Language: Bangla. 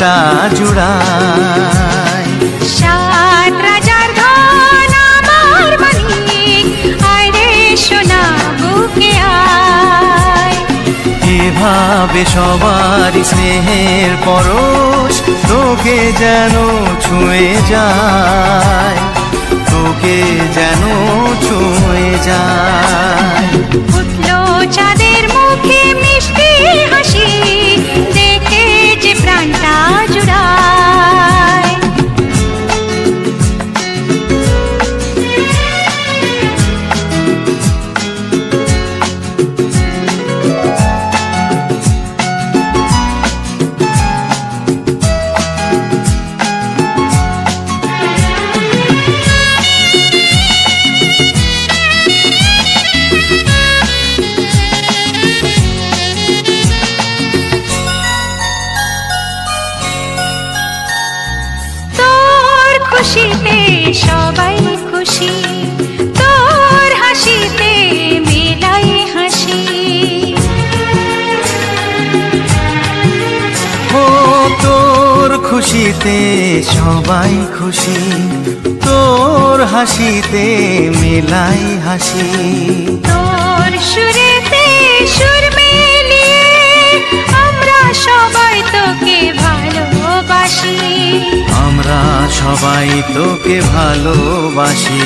প্রাণটা জুড়ায়। সাত রাজার ধন আমার মানিক, আয় রে সোনা বুকে আয়। এভাবে সবার স্নেহের পরশ তোকে যেন ছুঁয়ে যায়, তোকে যেন ছুঁয়ে যায়। উঠলো চাঁদের মুখে মিষ্টি হাসি, দেখে যে প্রাণটা জুড়ায়। খুশিতে সবাই খুশি, তোর হাসিতে মেলাই হাসি। ও তোর খুশিতে সবাই খুশি, তোর হাসিতে মেলাই হাসি। তোর সুরেতে সুর মিলিয়ে আমরা সবাই তোকে ভালোবাসি, আমরা সবাই তোকে ভালোবাসি।